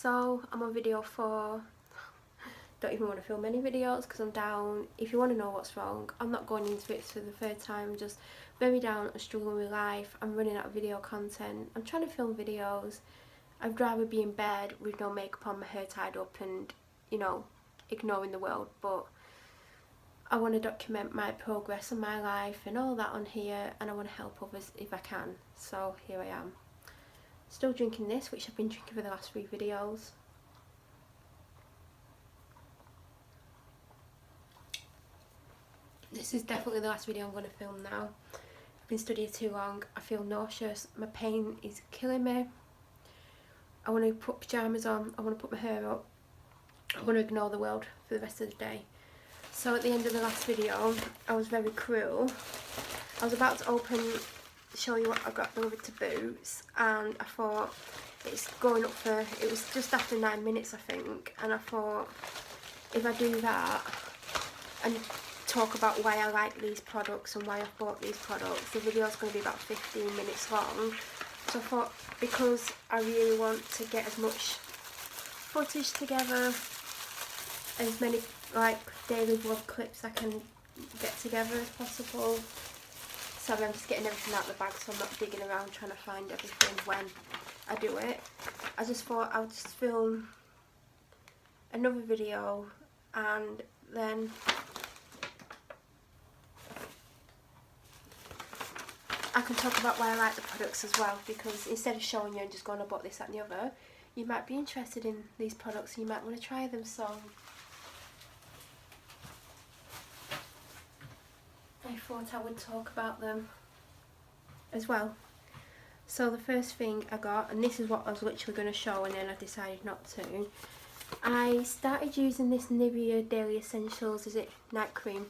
So I'm on video 4. Don't even want to film any videos because I'm down. If you want to know what's wrong, I'm not going into it for the third time. I'm just very down and struggling with life. I'm running out of video content. I'm trying to film videos. I'd rather be in bed with no makeup on, my hair tied up and, you know, ignoring the world. But I want to document my progress in my life and all that on here, and I want to help others if I can. So here I am. Still drinking this, which I've been drinking for the last 3 videos. This is definitely the last video I'm going to film now. I've been studying too long. I feel nauseous. My pain is killing me. I want to put pyjamas on. I want to put my hair up. I want to ignore the world for the rest of the day. So at the end of the last video, I was very cruel. I was about to show you what I got delivered to Boots, and I thought it's going up for, it was just after 9 minutes I think, and I thought if I do that and talk about why I like these products and why I've bought these products, the video is going to be about 15 minutes long. So I thought, because I really want to get as much footage together, as many like daily vlog clips I can get together as possible. So I'm just getting everything out of the bag, so I'm not digging around trying to find everything when I do it. I just thought I would just film another video and then I can talk about why I like the products as well, because instead of showing you and just going, I bought this, that and the other, you might be interested in these products and you might want to try them. So I thought I would talk about them as well. So the first thing I got, and this is what I was literally going to show and then I decided not to, I started using this Nivea Daily Essentials, is it night cream,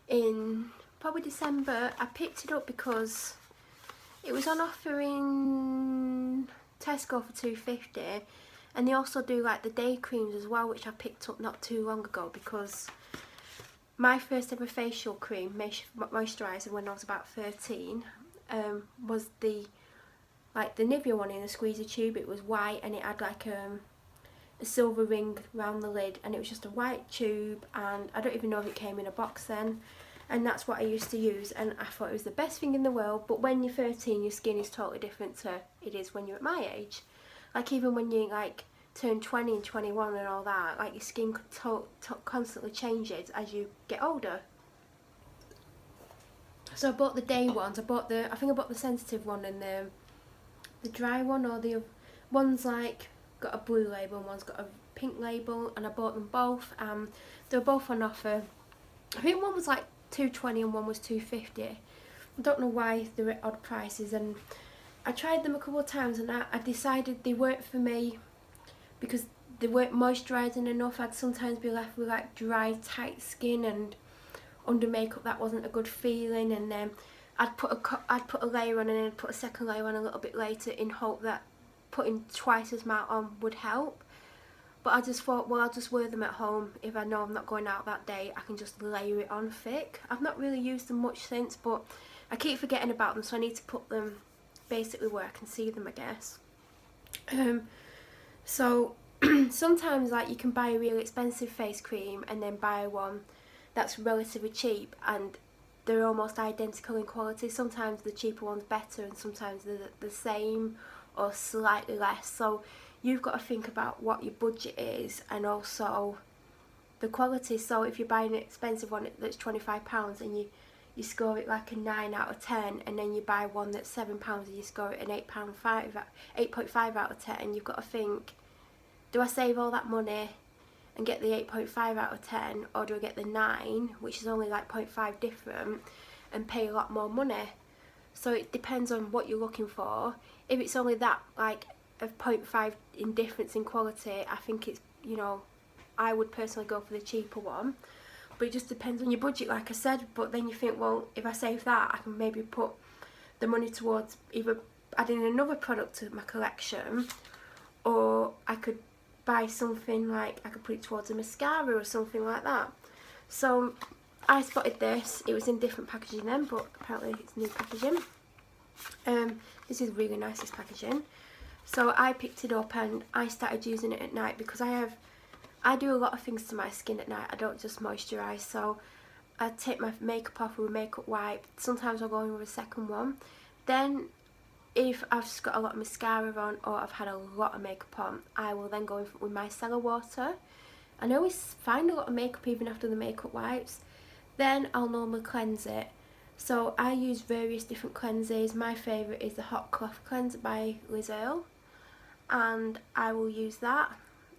in probably December. I picked it up because it was on offer in Tesco for £2.50, and they also do like the day creams as well, which I picked up not too long ago, because my first ever facial cream, moisturiser, when I was about 13, was the Nivea one in a squeezer tube. It was white and it had like a silver ring round the lid, and it was just a white tube, and I don't even know if it came in a box then. And that's what I used to use, and I thought it was the best thing in the world. But when you're 13, your skin is totally different to it is when you're at my age. Like even when you like turn 20 and 21 and all that, like your skin constantly changes as you get older. So I bought the day ones. I think I bought the sensitive one and the dry one, or the one's like got a blue label and one's got a pink label, and I bought them both. They were both on offer. I think one was like £2.20 and one was £2.50. I don't know why they were at odd prices, and I tried them a couple of times and I decided they weren't for me because they weren't moisturising enough. I'd sometimes be left with like dry, tight skin, and under makeup that wasn't a good feeling, and then I'd put a layer on and then I'd put a second layer on a little bit later in hope that putting twice as much on would help. But I just thought, well, I'll just wear them at home. If I know I'm not going out that day, I can just layer it on thick. I've not really used them much since, but I keep forgetting about them, so I need to put them basically where I can see them, I guess. So sometimes like you can buy a really expensive face cream and then buy one that's relatively cheap, and they're almost identical in quality. Sometimes the cheaper one's better and sometimes they're the same or slightly less. So you've got to think about what your budget is and also the quality. So if you're buying an expensive one that's £25 and you score it like a 9 out of 10, and then you buy one that's £7 and you score it an 8.5 out of 10, you've got to think, do I save all that money and get the 8.5 out of 10, or do I get the 9, which is only like 0.5 different, and pay a lot more money? So it depends on what you're looking for. If it's only that like of 0.5 in difference in quality, I think it's, you know, I would personally go for the cheaper one. But it just depends on your budget, like I said. But then you think, well, if I save that, I can maybe put the money towards either adding another product to my collection, or I could buy something like, I could put it towards a mascara or something like that. So I spotted this. It was in different packaging then, but apparently it's new packaging. This is really nice, this packaging. So I picked it up and I started using it at night because I do a lot of things to my skin at night. I don't just moisturise, so I take my makeup off with a makeup wipe. Sometimes I'll go in with a second one. Then if I've just got a lot of mascara on or I've had a lot of makeup on, I will then go in with my micellar water. And I always find a lot of makeup even after the makeup wipes. Then I'll normally cleanse it. So I use various different cleanses. My favourite is the Hot Cloth Cleanser by Liz Earle. And I will use that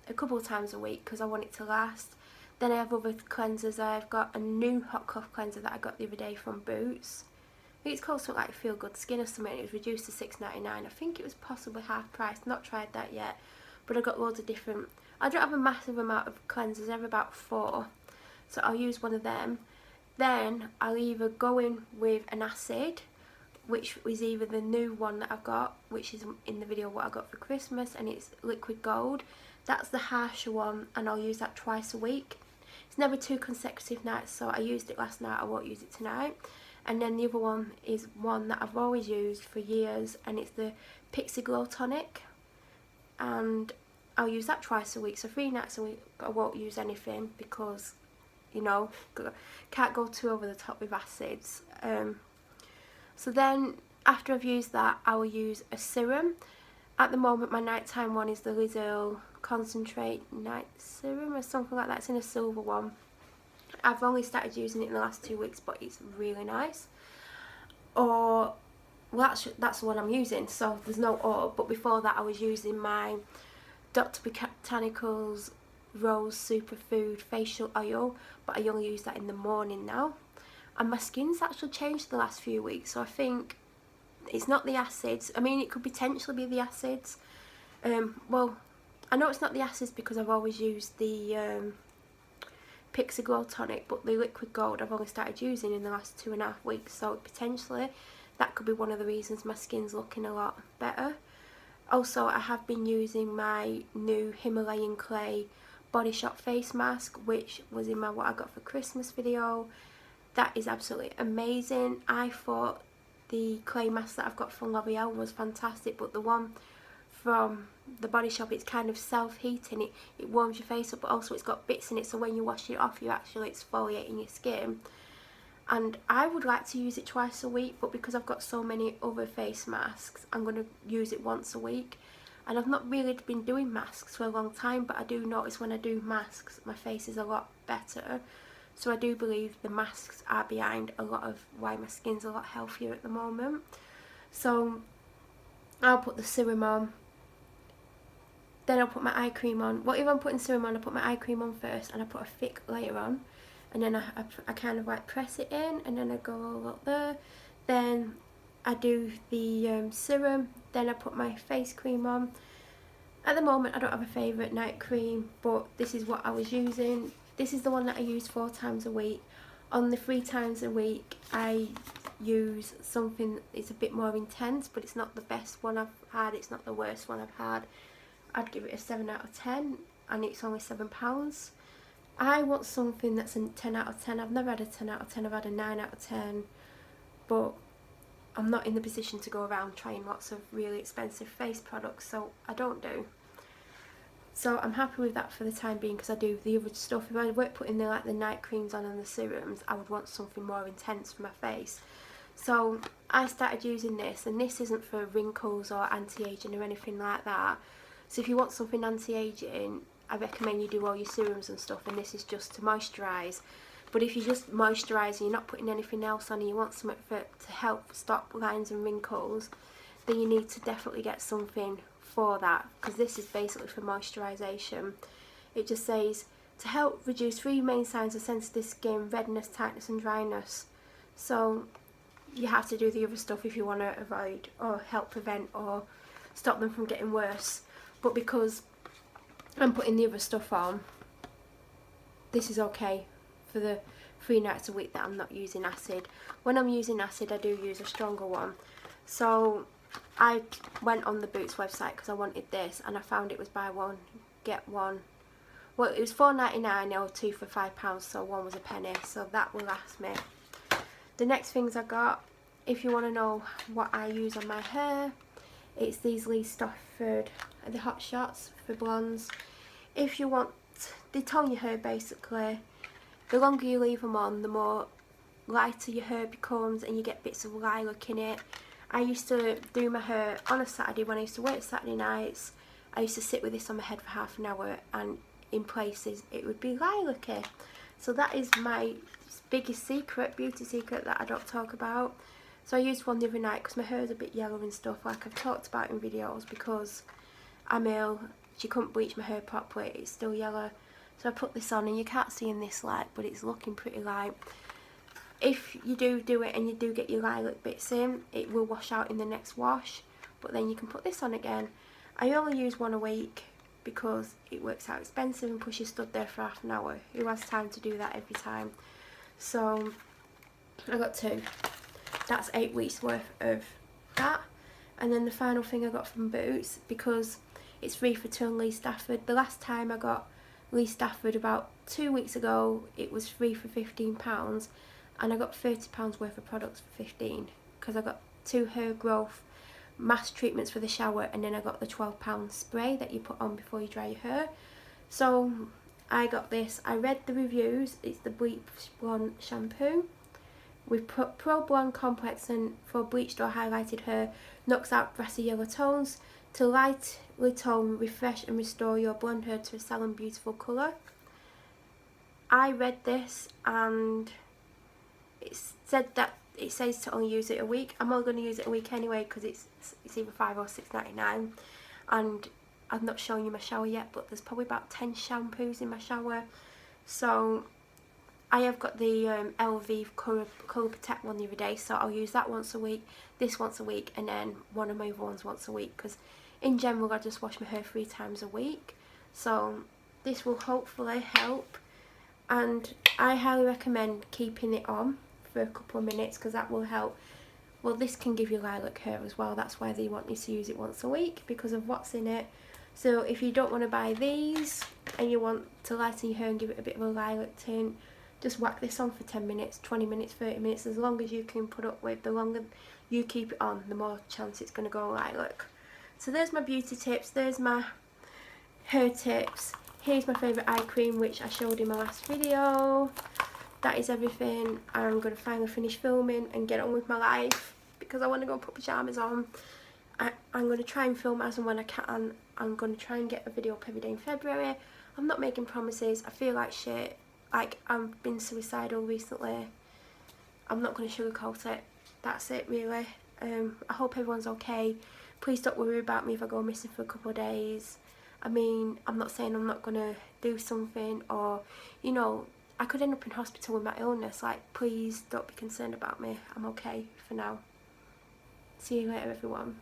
a couple of times a week because I want it to last. Then I have other cleansers. I've got a new hot cloth cleanser that I got the other day from Boots. I think it's called something like Feel Good Skin or something. It was reduced to $6.99. I think it was possibly half price. Not tried that yet, but I got loads of different. I don't have a massive amount of cleansers. I have about 4, so I'll use one of them. Then I'll either go in with an acid, which is either the new one that I've got, which is in the video what I got for Christmas, and it's Liquid Gold. That's the harsher one, and I'll use that twice a week. It's never 2 consecutive nights, so I used it last night, I won't use it tonight. And then the other one is one that I've always used for years, and it's the Pixi Glow Tonic, and I'll use that twice a week. So 3 nights a week I won't use anything because, you know, can't go too over the top with acids. So then after I've used that, I will use a serum. At the moment my nighttime one is the Liz Earle Concentrate Night Serum or something like that. It's in a silver one. I've only started using it in the last 2 weeks, but it's really nice. Or, well, that's the one I'm using, so there's no or. But before that I was using my Dr. Botanicals Rose Superfood Facial Oil, but I only use that in the morning now. And my skin's actually changed the last few weeks, so I think it's not the acids. I mean, it could potentially be the acids. Well, I know it's not the acids because I've always used the Pixi Glow Tonic, but the Liquid Gold I've only started using in the last 2.5 weeks, so potentially that could be one of the reasons my skin's looking a lot better. Also, I have been using my new Himalayan Clay Body Shop face mask, which was in my what I got for Christmas video. That is absolutely amazing. I thought the clay mask that I've got from L'Oreal was fantastic, but the one from the Body Shop, it's kind of self-heating. It warms your face up, but also it's got bits in it, so when you wash it off, you actually exfoliating your skin. And I would like to use it twice a week, but because I've got so many other face masks, I'm going to use it once a week. And I've not really been doing masks for a long time, but I do notice when I do masks, my face is a lot better. So I do believe the masks are behind a lot of why my skin's a lot healthier at the moment. So I'll put the serum on, then I'll put my eye cream on. Well, if I'm putting serum on, I put my eye cream on first and I put a thick layer on. And then I kind of like press it in, and then I go all up there. Then I do the serum, then I put my face cream on. At the moment I don't have a favourite night cream, but this is what I was using. This is the one that I use 4 times a week. On the 3 times a week I use something that's a bit more intense, but it's not the best one I've had, it's not the worst one I've had. I'd give it a 7 out of 10, and it's only £7. I want something that's a 10 out of 10. I've never had a 10 out of 10, I've had a 9 out of 10, but I'm not in the position to go around trying lots of really expensive face products, so I don't do. So I'm happy with that for the time being, because I do the other stuff. If I weren't putting the night creams on and the serums, I would want something more intense for my face. So I started using this, and this isn't for wrinkles or anti-aging or anything like that. So if you want something anti-aging, I recommend you do all your serums and stuff, and this is just to moisturise. But if you just moisturise and you're not putting anything else on, and you want something to help stop lines and wrinkles, then you need to definitely get something for that, because this is basically for moisturisation. It just says to help reduce 3 main signs of sensitive skin: redness, tightness and dryness. So you have to do the other stuff if you want to avoid or help prevent or stop them from getting worse. But because I'm putting the other stuff on, this is okay for the 3 nights a week that I'm not using acid. When I'm using acid, I do use a stronger one. So I went on the Boots website because I wanted this, and I found it was buy one get one. Well, it was £4.99 or 2 for £5, so one was a penny, so that will last me. The next things I got, if you want to know what I use on my hair, It's these Lee Stafford, the Hot Shots for blondes. If you want, they tone your hair basically. The longer you leave them on, the more lighter your hair becomes and you get bits of lilac in it. I used to do my hair on a Saturday when I used to work Saturday nights. I used to sit with this on my head for half an hour, and in places it would be lilac-y. So that is my biggest secret, beauty secret that I don't talk about. So I used one the other night because my hair is a bit yellow and stuff, like I've talked about in videos, because I'm ill. She couldn't bleach my hair properly, it's still yellow. So I put this on, and you can't see in this light, but it's looking pretty light. If you do it and you do get your lilac bits in, it will wash out in the next wash, but then you can put this on again. I only use one a week because it works out expensive, and plus you stood there for half an hour. Who has time to do that every time? So I got 2. That's 8 weeks worth of that. And then the final thing I got from Boots, because it's free for 2 on Lee Stafford. The last time I got Lee Stafford, about 2 weeks ago, it was free for £15, and I got £30 worth of products for 15, because I got 2 hair growth mask treatments for the shower, and then I got the £12 spray that you put on before you dry your hair. So I got this. I read the reviews. It's the Bleach Blonde shampoo with Pro Blonde Complex, and for bleached or highlighted hair, knocks out brassy yellow tones to lightly tone, refresh and restore your blonde hair to a salon beautiful colour. I read this and it said that it says to only use it a week. I'm only going to use it a week anyway, because it's either £5 or £6.99, and I've not shown you my shower yet, but there's probably about 10 shampoos in my shower. So I have got the LV Colour Protect one the other day, so I'll use that once a week, this once a week, and then one of my other ones once a week, because in general I just wash my hair 3 times a week. So this will hopefully help, and I highly recommend keeping it on for a couple of minutes, because that will help. Well, this can give you lilac hair as well. That's why they want you to use it once a week, because of what's in it. So if you don't want to buy these and you want to lighten your hair and give it a bit of a lilac tint, just whack this on for 10 minutes, 20 minutes, 30 minutes, as long as you can put up with. The longer you keep it on, the more chance it's going to go lilac. So there's my beauty tips, there's my hair tips. Here's my favourite eye cream, which I showed in my last video. That is everything. I'm going to finally finish filming and get on with my life, because I want to go and put pyjamas on. I'm going to try and film as and when I can. I'm going to try and get a video up every day in February. I'm not making promises. I feel like shit. Like, I've been suicidal recently. I'm not going to sugarcoat it. That's it, really. I hope everyone's okay. Please don't worry about me if I go missing for a couple of days. I mean, I'm not saying I'm not going to do something, or, you know, I could end up in hospital with my illness. Like, please don't be concerned about me. I'm okay for now. See you later, everyone.